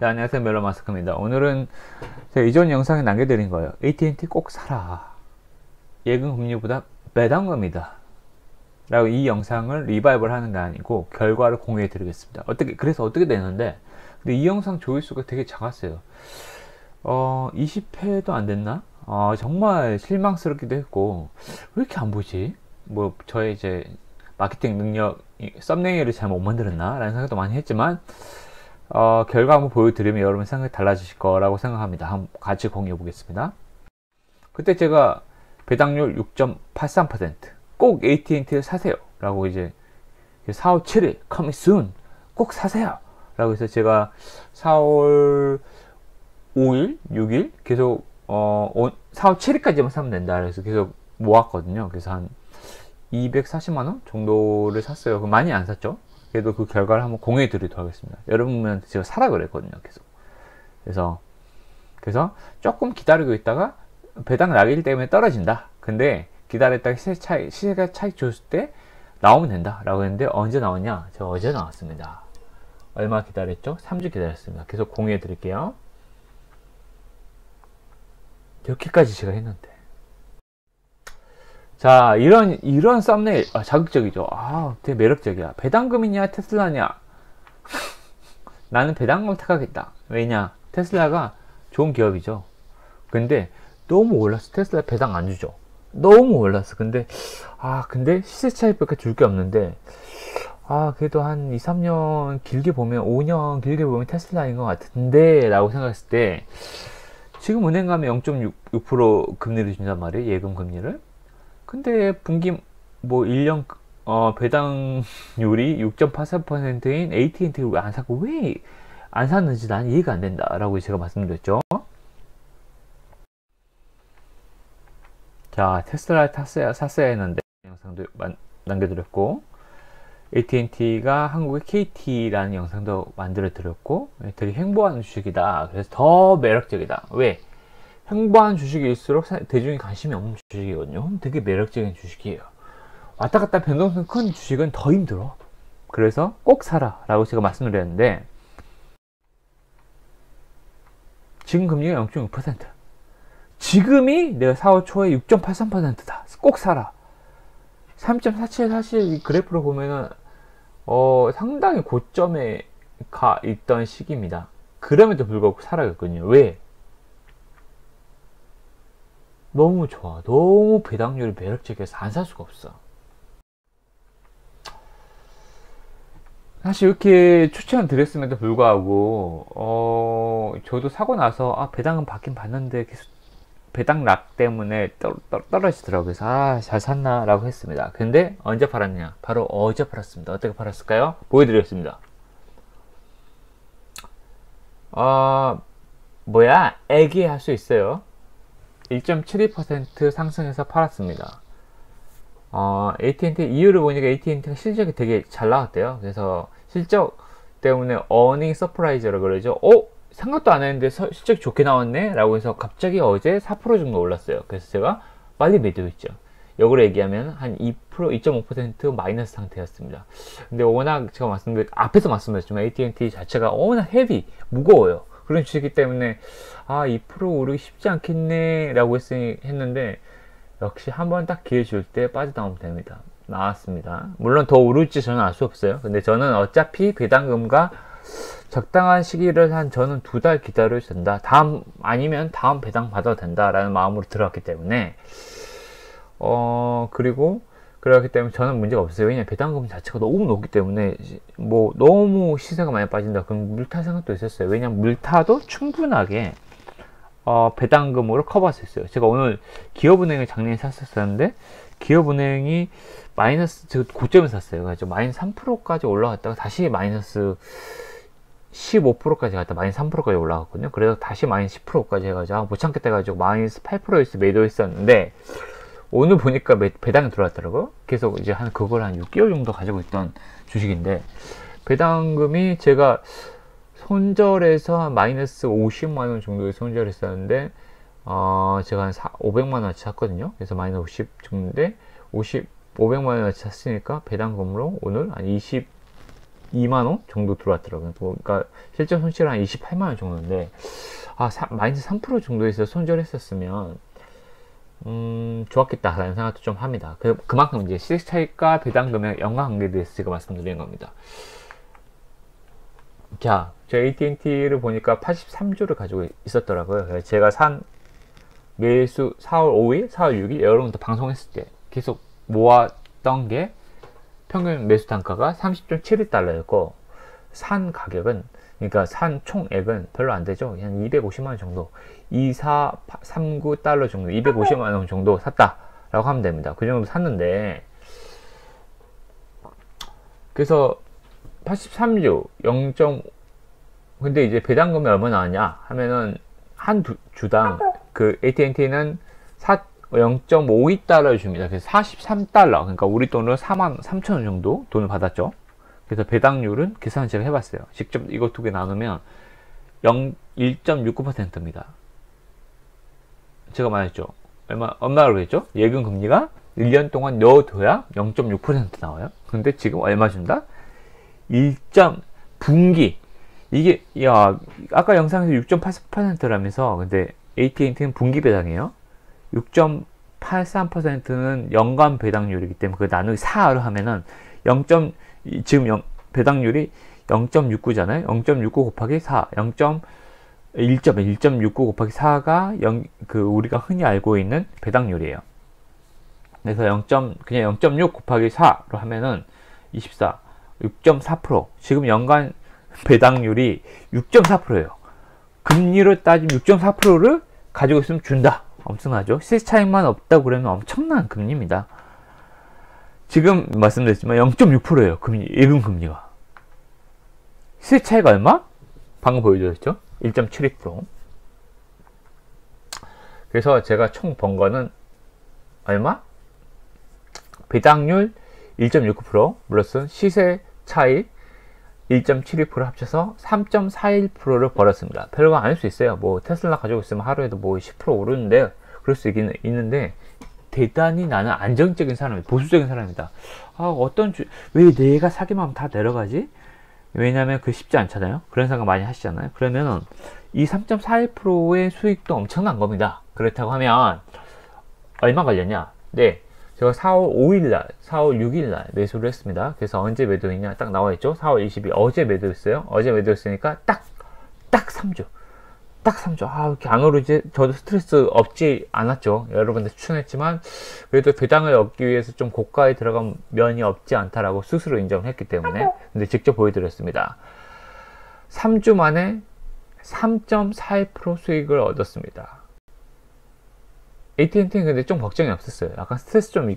네, 안녕하세요. 멜로마스크입니다. 오늘은 제가 이전 영상에 남겨드린 거예요. AT&T 꼭 사라. 예금 금리보다 배당금이다. 라고 이 영상을 리바이벌 하는 게 아니고 결과를 공유해 드리겠습니다. 그래서 어떻게 되는데, 근데 이 영상 조회수가 되게 작았어요. 20회도 안 됐나? 정말 실망스럽기도 했고, 왜 이렇게 안 보지? 뭐, 저의 이제 마케팅 능력, 썸네일을 잘 못 만들었나? 라는 생각도 많이 했지만, 결과 한번 보여드리면 여러분 생각이 달라지실 거라고 생각합니다. 한번 같이 공유해 보겠습니다. 그때 제가 배당률 6.83%, 꼭 AT&T를 사세요 라고 이제 4월 7일 coming soon 꼭 사세요 라고 해서 제가 4월 5일 6일 계속 4월 7일까지만 사면 된다 그래서 계속 모았거든요. 그래서 한 240만원 정도를 샀어요. 많이 안 샀죠. 그래도 그 결과를 한번 공유해 드리도록 하겠습니다. 여러분한테 제가 사라 그랬거든요. 계속. 그래서 조금 기다리고 있다가 배당 나기 때문에 떨어진다. 근데 기다렸다가 시세가 차익 줬을 때 나오면 된다 라고 했는데, 언제 나왔냐? 제가 어제 나왔습니다. 얼마 기다렸죠? 3주 기다렸습니다. 계속 공유해 드릴게요. 이렇게까지 제가 했는데, 자, 이런 썸네일 자극적이죠. 되게 매력적이야. 배당금이냐 테슬라냐? 나는 배당금을 택하겠다. 왜냐? 테슬라가 좋은 기업이죠. 근데 너무 올랐어. 테슬라 배당 안 주죠. 너무 올랐어. 근데 시세 차익밖에 줄 게 없는데, 그래도 한 2, 3년 길게 보면, 5년 길게 보면 테슬라인 것 같은데 라고 생각했을 때, 지금 은행 가면 0.6% 금리를 준단 말이에요. 예금 금리를. 근데 분기 1년 배당률이 6.83%인 AT&T를 왜 안 사고 왜 안 샀는지 난 이해가 안 된다 라고 제가 말씀드렸죠. 자, 테슬라 샀어야 했는데 영상도 남겨드렸고, AT&T가 한국의 KT라는 영상도 만들어 드렸고, 되게 횡보하는 주식이다. 그래서 더 매력적이다. 왜? 횡보하는 주식일수록 대중이 관심이 없는 주식이거든요. 되게 매력적인 주식이에요. 왔다 갔다 변동성 큰 주식은 더 힘들어. 그래서 꼭 사라 라고 제가 말씀을 드렸는데, 지금 금리가 0.6%, 지금이 내가 4월 초에 6.83%다. 꼭 사라. 3.47 사실 이 그래프로 보면은 상당히 고점에 가 있던 시기입니다. 그럼에도 불구하고 사라졌거든요. 왜? 너무 좋아. 너무 배당률이 매력적이어서 안 살 수가 없어. 사실 이렇게 추천을 드렸음에도 불구하고 저도 사고 나서 배당은 받긴 받는데 계속 배당락 때문에 떨어지더라고요. 그래서 잘 샀나 라고 했습니다. 근데 언제 팔았냐? 바로 어제 팔았습니다. 어떻게 팔았을까요? 보여드리겠습니다. 애기 할 수 있어요. 1.72% 상승해서 팔았습니다. AT&T 이유를 보니까 AT&T가 실적이 되게 잘 나왔대요. 그래서 실적 때문에 어닝 서프라이즈라고 그러죠. 생각도 안 했는데 실적이 좋게 나왔네 라고 해서 갑자기 어제 4% 정도 올랐어요. 그래서 제가 빨리 매도했죠. 역으로 얘기하면 한 2%, 2.5% 마이너스 상태였습니다. 근데 워낙 제가 앞에서 말씀드렸지만 AT&T 자체가 워낙 헤비, 무거워요. 그런 주식이기 때문에 2% 오르기 쉽지 않겠네 라고 했는데, 역시 한번 딱 기회 줄 때 빠져나오면 됩니다. 나왔습니다. 물론 더 오를지 저는 알 수 없어요. 근데 저는 어차피 배당금과 적당한 시기를 저는 2달 기다려도 된다. 아니면 다음 배당 받아도 된다라는 마음으로 들어갔기 때문에, 그렇기 때문에 저는 문제가 없어요. 왜냐면 배당금 자체가 너무 높기 때문에, 너무 시세가 많이 빠진다. 그럼 물타 생각도 있었어요. 왜냐면 물타도 충분하게 배당금으로 커버할 수 있어요. 제가 오늘 기업은행을 작년에 샀었는데, 기업은행이 제가 고점에 샀어요. 그래서 마이너스 3%까지 올라갔다가 다시 마이너스 15%까지 갔다 마이너스 3%까지 올라갔거든요. 그래서 다시 마이너스 10%까지 해가지고 못 참겠다 해가지고 마이너스 8%에서 매도했었는데, 오늘 보니까 배당이 들어왔더라고요. 계속 이제 그걸 한 6개월 정도 가지고 있던 주식인데, 배당금이 제가 손절해서 마이너스 50만원 정도의 손절했었는데, 제가 한 500만원어치 샀거든요. 그래서 마이너스 50 정도인데, 500만원어치 샀으니까 배당금으로 오늘 한 22만원 정도 들어왔더라고요. 그러니까 실제 손실은 한 28만원 정도인데, 마이너스 3% 정도에서 손절했었으면 좋았겠다라는 생각도 좀 합니다. 그만큼 이제 시세 차익과 배당 금액 연관관계에 대해서 제가 말씀드리는 겁니다. 자, 저 AT&T를 보니까 83주를 가지고 있었더라고요. 제가 산 매수 4월 5일, 4월 6일 여러분들 방송했을 때 계속 모았던 게 평균 매수 단가가 30.71달러였고 산 가격은, 그러니까 산 총액은 별로 안 되죠. 한 250만원 정도, 2439달러 정도, 250만원 정도 샀다라고 하면 됩니다. 그 정도 샀는데, 그래서 83주 0. 근데 이제 배당금이 얼마 나왔냐 하면은 한 주당 그 AT&T는 0.52달러를 줍니다. 그래서 43달러, 그러니까 우리 돈으로 43,000원 정도 돈을 받았죠. 그래서 배당률은 계산을 제가 해봤어요. 직접 이거 두 개 나누면 1.69%입니다. 제가 말했죠. 얼마라고 했죠? 예금 금리가 1년 동안 넣어둬야 0.6% 나와요. 근데 지금 얼마 준다? 분기. 이게, 아까 영상에서 6.84%라면서, 근데 AT&T는 분기 배당이에요. 6.83%는 연간 배당률이기 때문에 그 나누기 4를 하면은 지금 배당률이 0.69잖아요. 0.69 곱하기 4, 1.69 곱하기 4가 우리가 흔히 알고 있는 배당률이에요. 그래서 그냥 0.6 곱하기 4로 하면은 24, 6.4%. 지금 연간 배당률이 6.4%예요. 금리로 따지면 6.4%를 가지고 있으면 준다. 엄청나죠? 시세 차익만 없다고 그러면 엄청난 금리입니다. 지금 말씀드렸지만 0.6%예요. 예금 금리가. 시세 차이가 얼마? 방금 보여드렸죠? 1.72%. 그래서 제가 총 번 거는 얼마? 배당률 1.69% 플러스 시세 차익 1.72% 합쳐서 3.41%를 벌었습니다. 별거 아닐 수 있어요. 뭐 테슬라 가지고 있으면 하루에도 뭐 10% 오르는데, 그럴 수 있는데, 대단히 나는 안정적인 사람이다. 보수적인 사람이다. 왜 내가 사기만 하면 다 내려가지? 왜냐면 쉽지 않잖아요. 그런 생각 많이 하시잖아요. 그러면은 이 3.41%의 수익도 엄청난 겁니다. 그렇다고 하면 얼마 걸렸냐? 네, 제가 4월 5일날, 4월 6일날 매수를 했습니다. 그래서 언제 매도했냐 딱 나와있죠. 4월 20일 어제 매도했어요. 어제 매도했으니까 딱 3주. 딱 3주. 이렇게 안 오르지? 저도 스트레스 없지 않았죠. 여러분들 추천했지만 그래도 배당을 얻기 위해서 좀 고가에 들어간 면이 없지 않다라고 스스로 인정을 했기 때문에, 근데 직접 보여드렸습니다. 3주 만에 3.41% 수익을 얻었습니다. AT&T는 근데 좀 걱정이 없었어요. 약간 스트레스 좀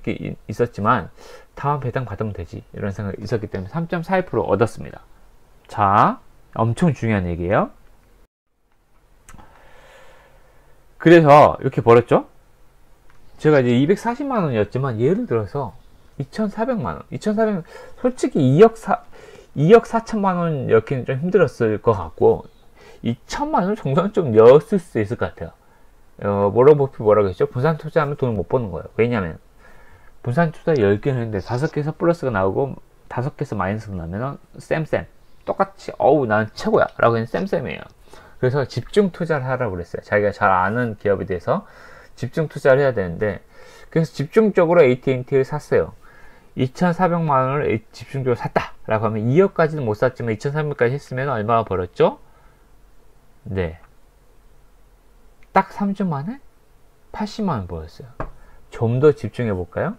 있었지만 다음 배당 받으면 되지 이런 생각이 있었기 때문에 3.41% 얻었습니다. 자, 엄청 중요한 얘기예요. 그래서 이렇게 벌었죠. 제가 이제 240만원이었지만 예를 들어서 2,400만원, 솔직히 2억 4천만원 넣기는 좀 힘들었을 것 같고 2천만원 정도는 좀 넣었을 수 있을 것 같아요. 뭐라고 했죠? 분산 투자하면 돈을 못 버는 거예요. 왜냐면 분산 투자 10개는 했는데 5개에서 플러스가 나오고 5개에서 마이너스가 나면은 쌤 똑같이 나는 최고야 라고 하는 쌤이에요. 그래서 집중 투자를 하라고 그랬어요. 자기가 잘 아는 기업에 대해서 집중 투자를 해야 되는데, 그래서 집중적으로 AT&T를 샀어요. 2,400만원을 집중적으로 샀다 라고 하면 2억까지는 못 샀지만 2,300까지 했으면 얼마나 벌었죠? 네, 딱 3주 만에 80만원 벌었어요. 좀 더 집중해 볼까요?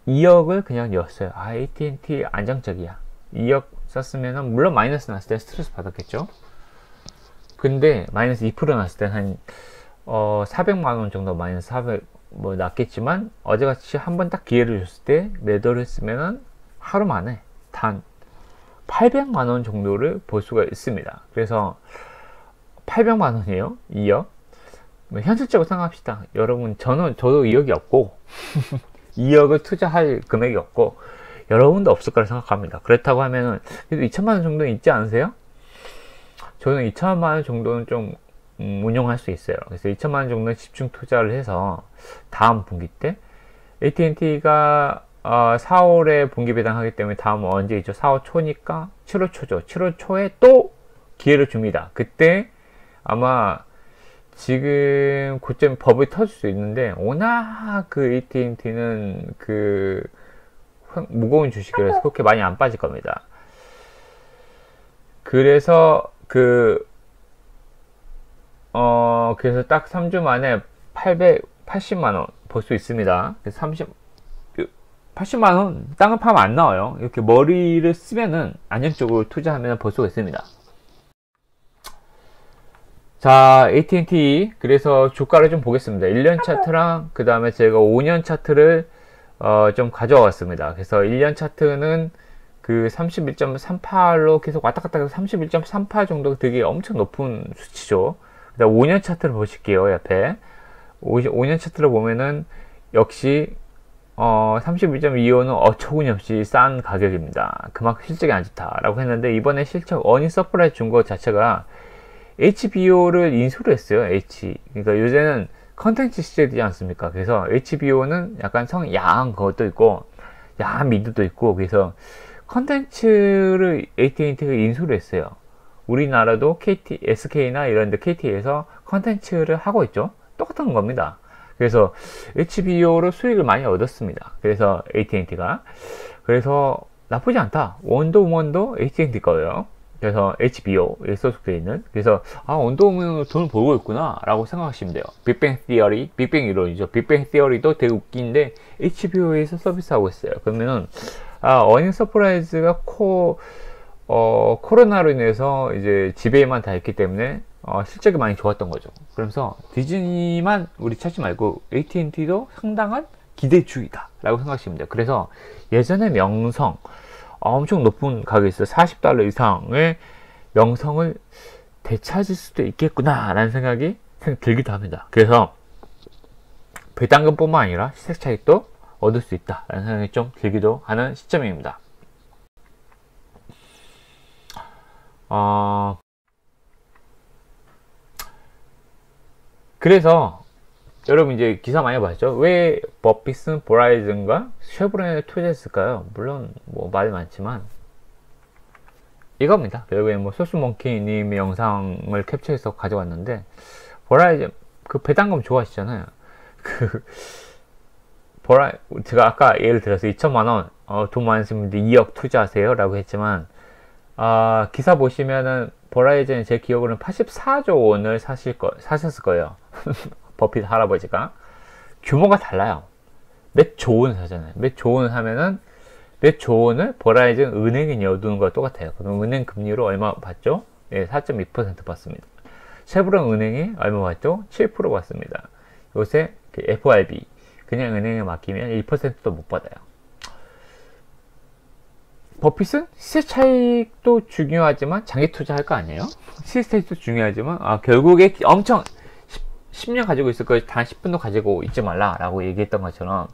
2억을 그냥 넣었어요. AT&T 안정적이야. 2억 썼으면 물론 마이너스 났을 때 스트레스 받았겠죠. 근데 마이너스 2% 났을 때 한 400만원 정도 마이너스 400 났겠지만, 어제같이 한번 딱 기회를 줬을 때 매도를 했으면 하루 만에 단 800만원 정도를 볼 수가 있습니다. 그래서 800만원이에요. 2억. 현실적으로 생각합시다. 여러분, 저도 2억이 없고 2억을 투자할 금액이 없고 여러분도 없을 거라 생각합니다. 그렇다고 하면은 그래도 2천만원 정도는 있지 않으세요? 저는 2천만원 정도는 좀 운용할 수 있어요. 그래서 2천만원 정도는 집중 투자를 해서 다음 분기 때 AT&T가 4월에 분기 배당하기 때문에 다음 언제이죠? 4월 초니까 7월 초죠. 7월 초에 또 기회를 줍니다. 그때 아마 지금 고점 버블이 터질 수 있는데, 워낙 그 AT&T는 그 무거운 주식이라서 그렇게 많이 안 빠질 겁니다. 그래서 그래서 딱 3주 만에 880만원 벌 수 있습니다. 그래서 80만원 땅을 파면 안 나와요. 이렇게 머리를 쓰면은 안정적으로 투자하면 벌 수가 있습니다. 자, AT&T 그래서 주가를 좀 보겠습니다. 1년 차트랑 그 다음에 제가 5년 차트를 좀 가져와 왔습니다. 그래서 1년 차트는 그 31.38로 계속 왔다 갔다 해서 31.38 정도 되게 엄청 높은 수치죠. 그다음 5년 차트를 보실게요. 옆에 5년 차트를 보면은 역시 31.25는 어처구니없이 싼 가격입니다. 그만큼 실적이 안 좋다라고 했는데, 이번에 실적 어닝 서프라이즈 준 것 자체가 HBO를 인수를 했어요. 그러니까 요새는 컨텐츠 시대이지 않습니까? 그래서 HBO는 약간 야한 것도 있고 야한 미드도 있고, 그래서 컨텐츠를 AT&T가 인수를 했어요. 우리나라도 SK나 이런 데 KT에서 컨텐츠를 하고 있죠. 똑같은 겁니다. 그래서 HBO로 수익을 많이 얻었습니다. 그래서 AT&T가 그래서 나쁘지 않다. 원더우먼도 AT&T 거예요. 그래서 HBO에 소속되어 있는, 그래서 원더우먼으로 돈을 벌고 있구나 라고 생각하시면 돼요. 빅뱅 티어리, 빅뱅 이론이죠. 빅뱅 티어리도 되게 웃긴데 HBO에서 서비스하고 있어요. 그러면은 어닝 서프라이즈가 코로나로 인해서 이제 집에만 다 있기 때문에 실적이 많이 좋았던 거죠. 그래서 디즈니만 우리 찾지 말고 AT&T도 상당한 기대주의다 라고 생각하시면 돼요. 그래서 예전에 명성 엄청 높은 가격이 있어요. $40 이상의 명성을 되찾을 수도 있겠구나 라는 생각이 들기도 합니다. 그래서 배당금 뿐만 아니라 시세 차익도 얻을 수 있다 라는 생각이 좀 들기도 하는 시점입니다. 그래서 여러분 이제 기사 많이 봤죠? 왜 버핏은 버라이즌과 쉐보레에 투자했을까요? 물론 뭐 말이 많지만 이겁니다. 결국에 뭐 소스몽키님의 영상을 캡처해서 가져왔는데, 버라이즌 그 배당금 좋아하시잖아요. 제가 아까 예를 들어서 2천만원 돈 많으신 분들 2억 투자하세요 라고 했지만, 기사 보시면은 버라이즌 제 기억으로는 84조 원을 사셨을 거예요. 버핏 할아버지가. 규모가 달라요. 몇 조 원 사잖아요. 몇 조 원 하면은 몇 조 원을 버라이즌 은행에 넣어두는 거랑 똑같아요. 그럼 은행 금리로 얼마 받죠? 네, 4.2% 받습니다. 쉐보론 은행이 얼마 받죠? 7% 받습니다. 요새 FRB 그냥 은행에 맡기면 1%도 못 받아요. 버핏은 시세 차익도 중요하지만 장기 투자할 거 아니에요? 시세 차익도 중요하지만 결국에 엄청 10년 가지고 있을 거예요. 단 10분도 가지고 있지 말라 라고 얘기했던 것처럼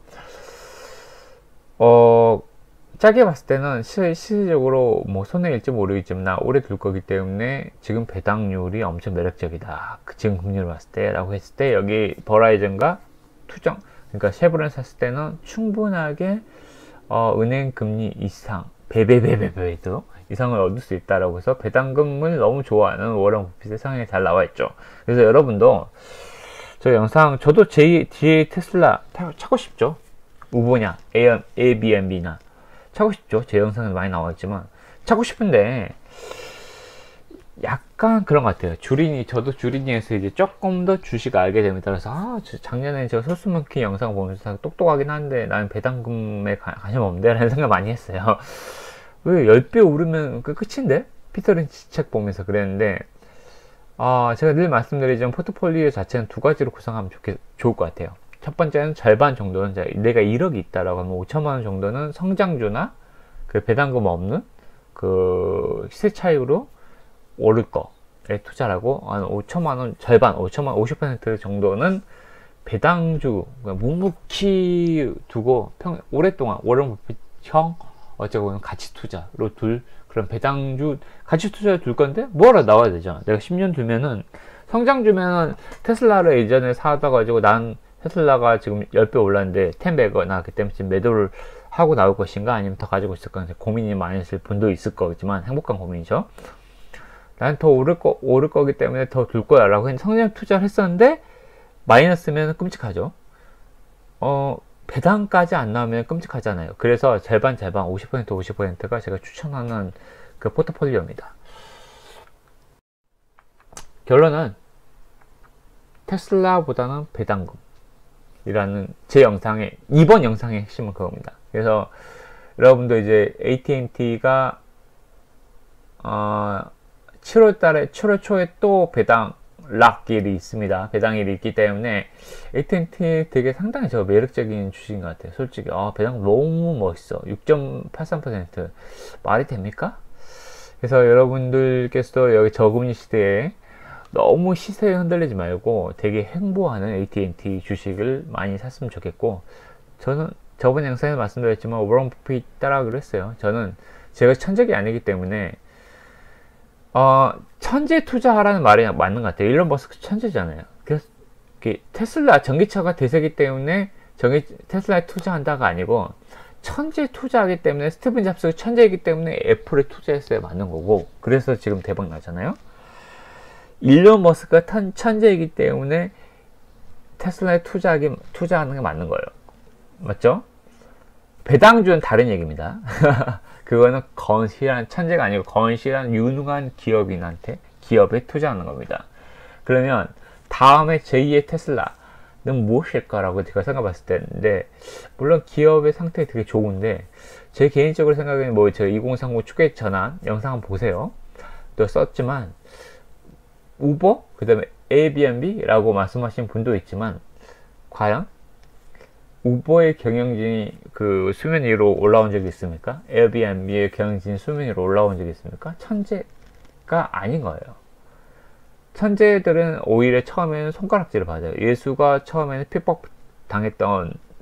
짧게 봤을 때는 실질적으로 뭐 손해일지 모르겠지만 오래 둘 거기 때문에 지금 배당률이 엄청 매력적이다. 지금 금리를 봤을 때 라고 했을 때, 여기 버라이즌과 그러니까 쉐보레 샀을 때는 충분하게 은행 금리 이상 배배배배배도 이상을 얻을 수 있다라고 해서 배당금을 너무 좋아하는 워런 버핏의 상황이 잘 나와 있죠. 그래서 여러분도 저 영상, 저도 뒤에 테슬라 찾고 싶죠. 우보냐 에어비앤비나 찾고 싶죠. 제 영상에 많이 나와 있지만 찾고 싶은데 약간 그런 것 같아요. 저도 주린이에서 이제 조금 더 주식 알게 됩니다. 그래서 작년에 저 소스모키 영상 보면서 똑똑하긴 한데 나는 배당금에 관심 없는데 라는 생각 많이 했어요. 왜 10배 오르면 그 끝인데? 피터 린치 책 보면서 그랬는데, 제가 늘 말씀드리지만 포트폴리오 자체는 두 가지로 구성하면 좋을 것 같아요. 첫 번째는 절반 정도는 내가 1억이 있다라고 하면 5천만원 정도는 성장주나 그 배당금 없는 그 시세 차익으로 오를 거에 투자를 하고, 한 5천만원 절반, 5천만 50% 정도는 배당주 묵묵히 두고 오랫동안 워런 버핏형 어쩌고 가치 투자로 그런 배당주 가치 투자를 둘 건데 뭐하러 나와야 되죠. 내가 10년 두면은 성장주면은 테슬라를 예전에 사다 가지고 난 테슬라가 지금 10배 올랐는데 10배가 나왔기 때문에 지금 매도를 하고 나올 것인가, 아니면 더 가지고 있을 건가 고민이 많으실 분도 있을 거지만, 행복한 고민이죠. 나는 더 오를 거기 때문에 더 둘 거야 라고 성장 투자를 했었는데 마이너스면 끔찍하죠. 배당까지 안 나오면 끔찍하잖아요. 그래서 절반 50% 50%가 제가 추천하는 그 포트폴리오입니다. 결론은 테슬라보다는 배당금이라는 제 영상의 이번 영상의 핵심은 그겁니다. 그래서 여러분도 이제 AT&T가 7월 초에 또 배당락일이 있습니다. 배당일이 있기 때문에 AT&T 되게 상당히 저 매력적인 주식인 것 같아요. 솔직히 배당 너무 멋있어. 6.83% 말이 됩니까? 그래서 여러분들께서도 여기 저금리 시대에 너무 시세에 흔들리지 말고 되게 행보하는 AT&T 주식을 많이 샀으면 좋겠고, 저는 저번 영상에서 말씀드렸지만 워런 버핏 따라하기로 했어요. 저는 제가 천적이 아니기 때문에 천재 투자하라는 말이 맞는 것 같아요. 일론 머스크 천재잖아요. 그래서 테슬라 전기차가 대세기 때문에 테슬라에 투자한다가 아니고, 천재 투자하기 때문에 스티븐 잡스가 천재이기 때문에 애플에 투자했어야 맞는 거고, 그래서 지금 대박 나잖아요. 일론 머스크가 천재이기 때문에 테슬라에 투자하는 게 맞는 거예요. 맞죠? 배당주는 다른 얘기입니다. 그거는 천재가 아니고 건실한 유능한 기업에 투자하는 겁니다. 그러면 다음에 제2의 테슬라는 무엇일까라고 제가 생각해봤을 때인데, 물론 기업의 상태 되게 좋은데, 제 개인적으로 생각에는 제가 2030 추계 전환 영상 한번 보세요. 또 썼지만 우버, 그 다음에 에어비앤비라고 말씀하신 분도 있지만, 과연 우버의 경영진이 그 수면 위로 올라온 적이 있습니까? 에어비앤비의 경영진이 수면 위로 올라온 적이 있습니까? 천재가 아닌 거예요. 천재들은 오히려 처음에는 손가락질을 받아요. 예수가 처음에는 핍박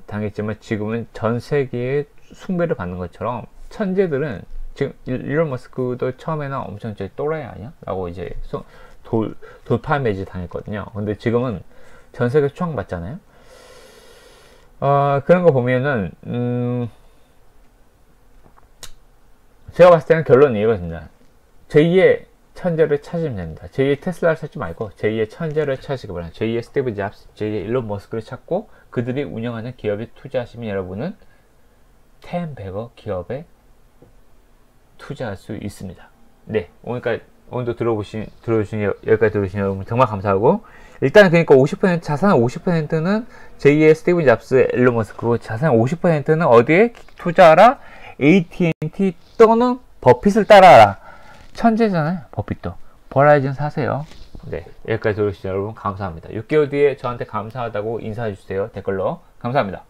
당했지만 지금은 전 세계의 숭배를 받는 것처럼, 천재들은 지금 일론 머스크도 처음에는 엄청 또라이 아니야? 라고 이제 돌파 매질 당했거든요. 근데 지금은 전 세계 추앙받잖아요. 그런 거 보면은 제가 봤을 때는 결론은 이거입니다. 제2의 천재를 찾으면 됩니다. 제2의 테슬라를 찾지 말고 제2의 천재를 찾으시기 바랍니다. 제2의 스티브 잡스, 제2의 일론 머스크를 찾고 그들이 운영하는 기업에 투자하시면 여러분은 10배거 기업에 투자할 수 있습니다. 네, 오늘도 들어주신 여기까지 들어주신 여러분 정말 감사하고, 일단 그러니까 50% 자산 50%는 제2의 스티븐 잡스, 일론 머스크고, 자산 50%는 어디에 투자하라? AT&T 또는 버핏을 따라하라. 천재잖아요, 버핏도. 버라이즌 사세요. 네, 여기까지 들어주신 여러분 감사합니다. 6개월 뒤에 저한테 감사하다고 인사해주세요. 댓글로. 감사합니다.